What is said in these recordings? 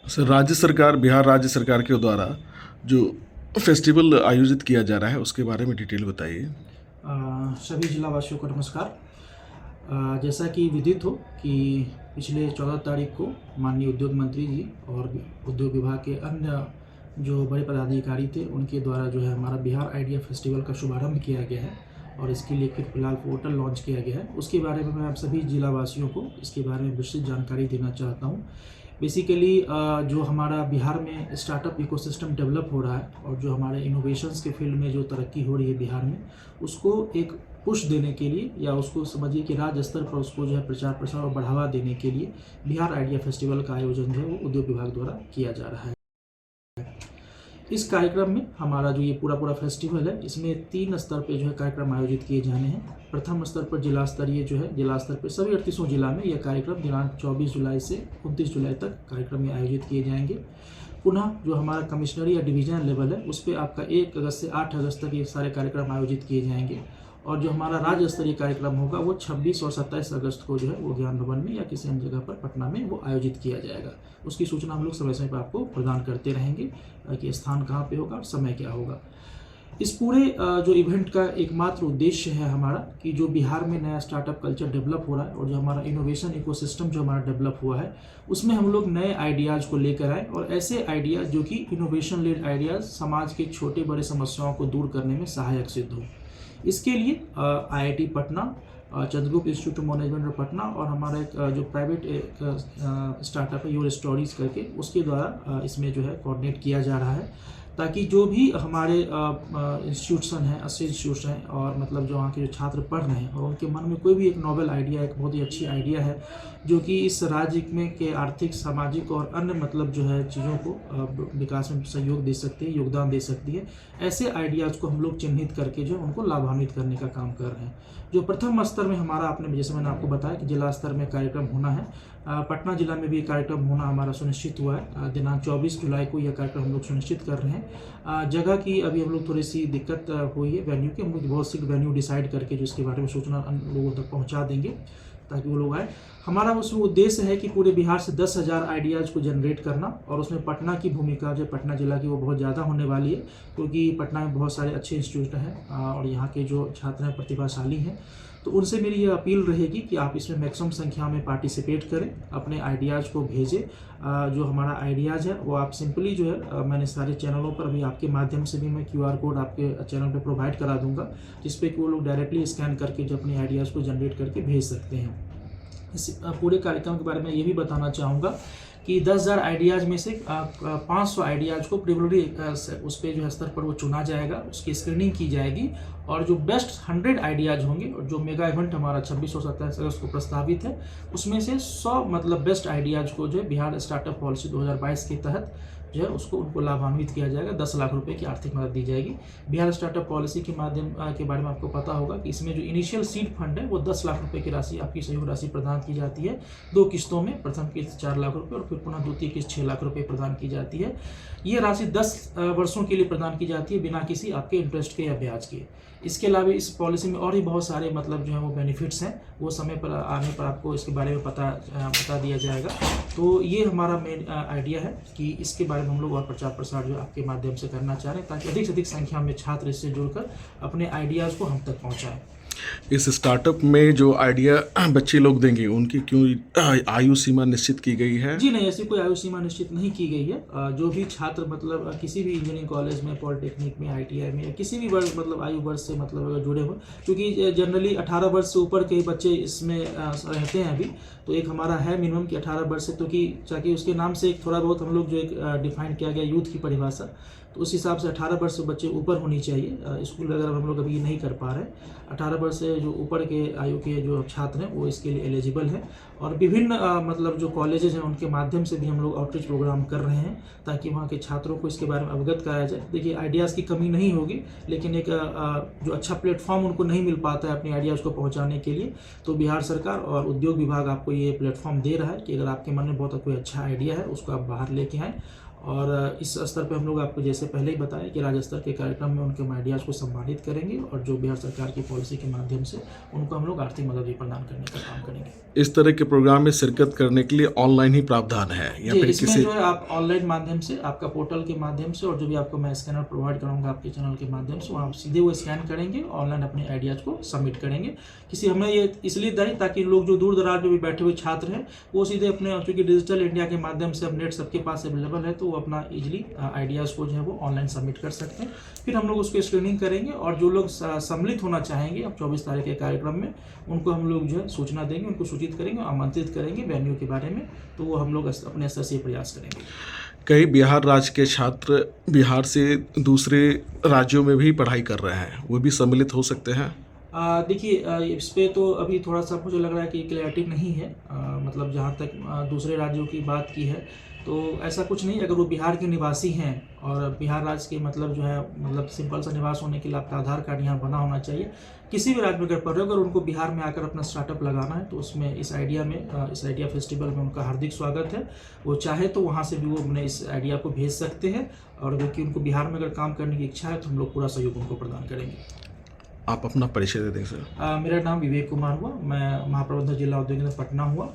Sir, Bihar राज्य सरकार के द्वारा जो फेस्टिवल आयोजित किया जा रहा है उसके बारे में डिटेल बताइए। सभी जिला वासियों को नमस्कार। जैसा कि विदित हो कि पिछले 14 तारीख को माननीय उद्योग मंत्री जी और उद्योग विभाग के अन्य जो बड़े पदाधिकारी थे उनके द्वारा जो है हमारा बिहार आइडिया फेस्टिवल का शुभारंभ किया गया है और इसके लिए फिर फिलहाल पोर्टल लॉन्च किया गया है। उसके बारे में मैं आप सभी जिला वासियों को इसके बारे में विस्तृत जानकारी देना चाहता हूँ। बेसिकली जो हमारा बिहार में स्टार्टअप इकोसिस्टम डेवलप हो रहा है और जो हमारे इनोवेशंस के फील्ड में जो तरक्की हो रही है बिहार में, उसको एक पुश देने के लिए या उसको समझिए कि राज्य स्तर पर उसको जो है प्रचार प्रसार और बढ़ावा देने के लिए बिहार आइडिया फेस्टिवल का आयोजन जो है वो उद्योग विभाग द्वारा किया जा रहा है। इस कार्यक्रम में हमारा जो ये पूरा फेस्टिवल है, इसमें 3 स्तर पे जो है कार्यक्रम आयोजित किए जाने हैं। प्रथम स्तर पर जिला स्तरीय जो है जिला स्तर पर सभी 38 जिला में यह कार्यक्रम दिनांक 24 जुलाई से 29 जुलाई तक कार्यक्रम में आयोजित किए जाएंगे। पुनः जो हमारा कमिश्नरी या डिवीजन लेवल है उस पर आपका 1 अगस्त से 8 अगस्त तक ये सारे कार्यक्रम आयोजित किए जाएंगे और जो हमारा राज्य स्तरीय कार्यक्रम होगा वो 26 और 27 अगस्त को जो है वो ज्ञान भवन में या किसी अन्य जगह पर पटना में वो आयोजित किया जाएगा। उसकी सूचना हम लोग समय समय पर आपको प्रदान करते रहेंगे कि स्थान कहाँ पे होगा और समय क्या होगा। इस पूरे जो इवेंट का एकमात्र उद्देश्य है हमारा कि जो बिहार में नया स्टार्टअप कल्चर डेवलप हो रहा है और जो हमारा इनोवेशन इकोसिस्टम जो हमारा डेवलप हुआ है उसमें हम लोग नए आइडियाज़ को लेकर आए और ऐसे आइडियाज़ जो कि इनोवेशन लेड आइडियाज़ समाज के छोटे बड़े समस्याओं को दूर करने में सहायक सिद्ध हो। इसके लिए IIT Patna, Chandragupta institute of management Patna और हमारा एक जो प्राइवेट स्टार्टअप है योर स्टोरीज करके उसके द्वारा इसमें जो है कोऑर्डिनेट किया जा रहा है ताकि जो भी हमारे इंस्टीट्यूशन हैं, अस्सी इंस्टीट्यूशन हैं और मतलब जो वहाँ के जो छात्र पढ़ रहे हैं और उनके मन में कोई भी एक नोबल आइडिया, एक बहुत ही अच्छी आइडिया है जो कि इस राज्य में के आर्थिक, सामाजिक और अन्य मतलब जो है चीज़ों को विकास में सहयोग दे सकती है, योगदान दे सकती है, ऐसे आइडियाज़ को हम लोग चिन्हित करके जो है उनको लाभान्वित करने का काम कर रहे हैं। जो प्रथम स्तर में हमारा आपने जैसे मैंने आपको बताया कि जिला स्तर में कार्यक्रम होना है, पटना जिला में भी कार्यक्रम होना हमारा सुनिश्चित हुआ है। दिनांक 24 जुलाई को यह कार्यक्रम हम लोग सुनिश्चित कर रहे हैं। जगह की अभी हम लोग थोड़ी सी दिक्कत हुई है वेन्यू की, हम लोग बहुत सी वेन्यू डिसाइड करके जो इसके बारे में सूचना लोगों तक पहुंचा देंगे ताकि वो लोग आए। हमारा उसमें उद्देश्य है कि पूरे बिहार से 10,000 आइडियाज़ को जनरेट करना और उसमें पटना की भूमिका जो पटना जिला की वो बहुत ज़्यादा होने वाली है क्योंकि पटना में बहुत सारे अच्छे इंस्टीट्यूट हैं और यहाँ के जो छात्र हैं प्रतिभाशाली हैं। तो उनसे मेरी ये अपील रहेगी कि आप इसमें मैक्सिमम संख्या में पार्टिसिपेट करें, अपने आइडियाज़ को भेजें। जो हमारा आइडियाज़ है वो आप सिंपली जो है मैंने सारे चैनलों पर भी आपके माध्यम से भी मैं QR कोड आपके चैनल पे प्रोवाइड करा दूंगा जिस पे कि वो लोग डायरेक्टली स्कैन करके जो अपने आइडियाज़ को जनरेट करके भेज सकते हैं। इस पूरे कार्यक्रम के बारे में ये भी बताना चाहूँगा कि 10,000 आइडियाज़ में से 500 आइडियाज़ को प्रिलिमिनरी उस पर जो है स्तर पर वो चुना जाएगा, उसकी स्क्रीनिंग की जाएगी और जो बेस्ट 100 आइडियाज़ होंगे और जो मेगा इवेंट हमारा 26 और 27 अगस्त को प्रस्तावित है उसमें से 100 मतलब बेस्ट आइडियाज़ को जो है बिहार स्टार्टअप पॉलिसी 2022 के तहत जो है उसको उनको लाभान्वित किया जाएगा। 10 लाख रुपए की आर्थिक मदद दी जाएगी। बिहार स्टार्टअप पॉलिसी के माध्यम के बारे में आपको पता होगा कि इसमें जो इनिशियल सीड फंड है वो 10 लाख रुपए की राशि आपकी सहयोग राशि प्रदान की जाती है 2 किस्तों में। प्रथम किस्त 4 लाख रुपए और फिर पुनः द्वितीय किस्त 6 लाख रुपए प्रदान की जाती है। ये राशि 10 वर्षों के लिए प्रदान की जाती है बिना किसी आपके इंटरेस्ट के या ब्याज के। इसके अलावा इस पॉलिसी में और भी बहुत सारे मतलब जो है वो बेनिफिट्स हैं, वो समय पर आने पर आपको इसके बारे में बता दिया जाएगा। तो ये हमारा मेन आइडिया है कि इसके बारे में हम लोग और प्रचार प्रसार जो आपके माध्यम से करना चाह रहे हैं ताकि अधिक से अधिक संख्या में छात्र इससे जुड़कर अपने आइडियाज़ को हम तक पहुँचाएँ। इस स्टार्टअप में जो आइडिया बच्चे लोग देंगे उनकी क्यों आयु सीमा निश्चित की गई है? जी नहीं, ऐसी कोई आयु सीमा निश्चित नहीं की गई है। जो भी छात्र मतलब किसी भी इंजीनियरिंग कॉलेज में, पॉलिटेक्निक में, ITI में या किसी भी वर्ग मतलब आयु वर्ग से मतलब अगर जुड़े हो, क्योंकि जनरली 18 वर्ष से ऊपर के बच्चे इसमें रहते हैं अभी, तो एक हमारा है मिनिमम कि 18 वर्ष से, तो कि ताकि उसके नाम से एक थोड़ा बहुत हम लोग जो एक डिफाइन किया गया यूथ की परिभाषा, तो उस हिसाब से 18 वर्ष से बच्चे ऊपर होनी चाहिए। स्कूल वगैरह हम लोग अभी नहीं कर पा रहे हैं। 18 वर्ष से जो ऊपर के आयु के जो छात्र हैं वो इसके लिए एलिजिबल हैं और विभिन्न मतलब जो कॉलेजेस हैं उनके माध्यम से भी हम लोग आउटरीच प्रोग्राम कर रहे हैं ताकि वहाँ के छात्रों को इसके बारे में अवगत कराया जाए। देखिए, आइडियाज़ की कमी नहीं होगी लेकिन एक जो अच्छा प्लेटफॉर्म उनको नहीं मिल पाता है अपने आइडियाज़ को पहुँचाने के लिए, तो बिहार सरकार और उद्योग विभाग आपको ये प्लेटफॉर्म दे रहा है कि अगर आपके मन में बहुत कोई अच्छा आइडिया है उसको आप बाहर लेके आएँ और इस स्तर पे हम लोग आपको जैसे पहले ही बताया कि राज्य स्तर के कार्यक्रम में उनके आइडियाज़ को सम्मानित करेंगे और जो बिहार सरकार की पॉलिसी के माध्यम से उनको हम लोग आर्थिक मदद भी प्रदान करने का काम करेंगे। इस तरह के प्रोग्राम में शिरकत करने के लिए ऑनलाइन ही प्रावधान है या जी, फिर इसमें किसी जो है आप ऑनलाइन माध्यम से आपका पोर्टल के माध्यम से और जो भी आपको मैं स्कैनर प्रोवाइड करूँगा आपके चैनल के माध्यम से वहाँ सीधे वो स्कैन करेंगे, ऑनलाइन अपने आइडियाज़ को सबमिट करेंगे। हमने ये इसलिए दी ताकि लोग जो दूर दराज में भी बैठे हुए छात्र हैं वो सीधे अपने, चूँकि डिजिटल इंडिया के माध्यम से अब नेट सबके पास अवेलेबल है तो वो अपना ईजिली आइडियाज़ को जो है वो ऑनलाइन सबमिट कर सकते हैं। फिर हम लोग उसकी स्क्रीनिंग करेंगे और जो लोग सम्मिलित होना चाहेंगे अब 24 तारीख के कार्यक्रम में उनको हम लोग जो है सूचना देंगे, उनको सूचित करेंगे, आमंत्रित करेंगे वेन्यू के बारे में, तो वो हम लोग अपने स्तर से प्रयास करेंगे। कई बिहार राज्य के छात्र बिहार से दूसरे राज्यों में भी पढ़ाई कर रहे हैं, वो भी सम्मिलित हो सकते हैं? देखिए, इस पे तो अभी थोड़ा सा मुझे लग रहा है कि क्लैरिटी नहीं है। मतलब जहाँ तक दूसरे राज्यों की बात की है तो ऐसा कुछ नहीं। अगर वो बिहार के निवासी हैं और बिहार राज्य के मतलब जो है मतलब सिंपल सा निवास होने के लिए आपका आधार कार्ड यहाँ बना होना चाहिए। किसी भी राज्य में अगर पढ़ रहे हो, अगर उनको बिहार में आकर अपना स्टार्टअप लगाना है तो उसमें इस आइडिया फेस्टिवल में उनका हार्दिक स्वागत है। वो चाहे तो वहाँ से भी वो अपने इस आइडिया को भेज सकते हैं और क्योंकि उनको बिहार में अगर काम करने की इच्छा है तो हम लोग पूरा सहयोग उनको प्रदान करेंगे। आप अपना परिचय दे दें सर। मेरा नाम विवेक कुमार हुआ, मैं महाप्रबंधक जिला उद्योग केंद्र पटना हुआ।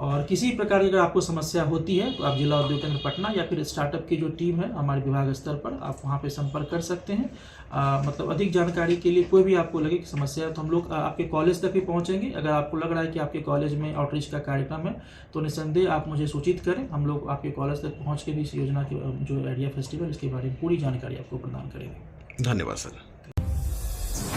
और किसी प्रकार की अगर आपको समस्या होती है तो आप जिला उद्योग केंद्र पटना या फिर स्टार्टअप की जो टीम है हमारे विभाग स्तर पर आप वहाँ पे संपर्क कर सकते हैं। मतलब अधिक जानकारी के लिए कोई भी आपको लगे कि समस्या है तो हम लोग आपके कॉलेज तक भी पहुँचेंगे। अगर आपको लग रहा है कि आपके कॉलेज में आउटरीच का कार्यक्रम है तो निस्संदेह आप मुझे सूचित करें, हम लोग आपके कॉलेज तक पहुँच के भी इस योजना की जो आइडिया फेस्टिवल इसके बारे में पूरी जानकारी आपको प्रदान करेंगे। धन्यवाद सर।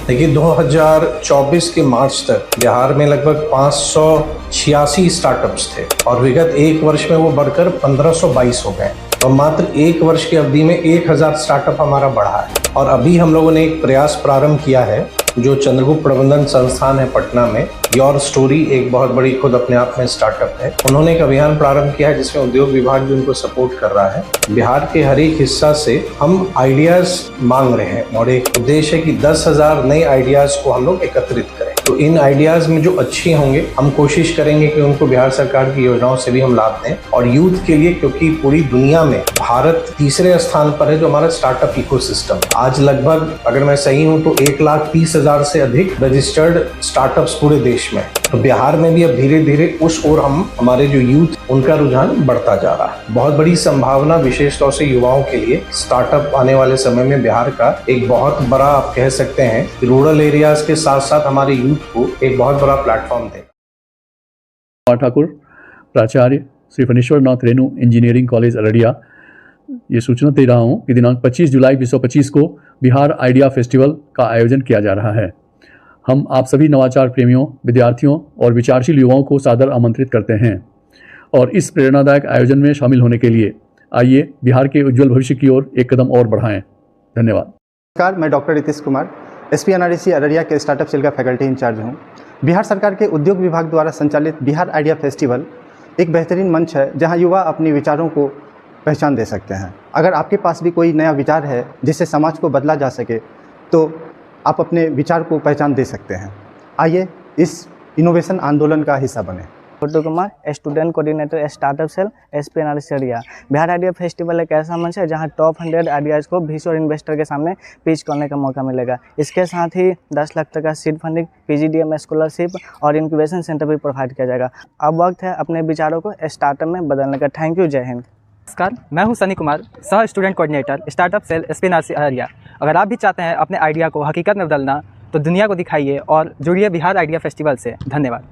देखिए 2024 के मार्च तक बिहार में लगभग 586 स्टार्टअप्स थे और विगत एक वर्ष में वो बढ़कर 1522 हो गए। तो मात्र एक वर्ष की अवधि में 1000 स्टार्टअप हमारा बढ़ा है। और अभी हम लोगों ने एक प्रयास प्रारंभ किया है जो चंद्रगुप्त प्रबंधन संस्थान है पटना में, योर स्टोरी एक बहुत बड़ी खुद अपने आप में स्टार्टअप है। उन्होंने एक अभियान प्रारंभ किया है जिसमें उद्योग विभाग भी उनको सपोर्ट कर रहा है। बिहार के हर एक हिस्सा से हम आइडियाज मांग रहे हैं और एक उद्देश्य है कि 10,000 नए आइडियाज को हम लोग एकत्रित करें। तो इन आइडियाज में जो अच्छे होंगे हम कोशिश करेंगे कि उनको बिहार सरकार की योजनाओं से भी हम लाभ दें। और यूथ के लिए, क्योंकि पूरी दुनिया में भारत तीसरे स्थान पर है जो हमारा स्टार्टअप इकोसिस्टम। आज लगभग अगर मैं सही हूं तो 1,30,000 से अधिक रजिस्टर्ड स्टार्टअप्स पूरे देश में। तो बिहार में भी अब धीरे धीरे उस ओर हमारे जो यूथ उनका रुझान बढ़ता जा रहा है। बहुत बड़ी संभावना विशेष तौर से युवाओं के लिए स्टार्टअप आने वाले समय में बिहार का एक बहुत बड़ा, आप कह सकते हैं रूरल एरियाज के साथ साथ हमारे यूथ को एक बहुत बड़ा प्लेटफॉर्म देगा। ठाकुर, प्राचार्य श्री फणीश्वर नाथ रेणु इंजीनियरिंग कॉलेज अररिया, ये सूचना दे रहा हूँ कि दिनांक 25 जुलाई 2025 को बिहार आइडिया फेस्टिवल का आयोजन किया जा रहा है। हम आप सभी नवाचार प्रेमियों, विद्यार्थियों और विचारशील युवाओं को सादर आमंत्रित करते हैं और इस प्रेरणादायक आयोजन में शामिल होने के लिए आइए बिहार के उज्जवल भविष्य की ओर एक कदम और बढ़ाएं। धन्यवाद। नमस्कार, मैं डॉक्टर रितेश कुमार, SPNREC अररिया के स्टार्टअप सेल का फैकल्टी इंचार्ज हूँ। बिहार सरकार के उद्योग विभाग द्वारा संचालित बिहार आइडिया फेस्टिवल एक बेहतरीन मंच है जहाँ युवा अपने विचारों को पहचान दे सकते हैं। अगर आपके पास भी कोई नया विचार है जिससे समाज को बदला जा सके तो आप अपने विचार को पहचान दे सकते हैं। आइए इस इनोवेशन आंदोलन का हिस्सा बने। Chhotu Kumar, student coordinator startup cell SPNREC Araria. Bihar idea festival एक ऐसा मंच है जहां टॉप 100 आइडियाज़ को VC और इन्वेस्टर के सामने पिच करने का मौका मिलेगा। इसके साथ ही 10 लाख तक का सीड फंडिंग, PGDM स्कॉलरशिप और इंक्यूबेशन सेंटर भी प्रोवाइड किया जाएगा। अब वक्त है अपने विचारों को स्टार्टअप में बदलने का। थैंक यू, जय हिंद। नमस्कार, मैं हूं सनी कुमार, सह student coordinator startup cell SPNREC Araria. अगर आप भी चाहते हैं अपने आइडिया को हकीकत में बदलना तो दुनिया को दिखाइए और जुड़िए बिहार आइडिया फेस्टिवल से। धन्यवाद।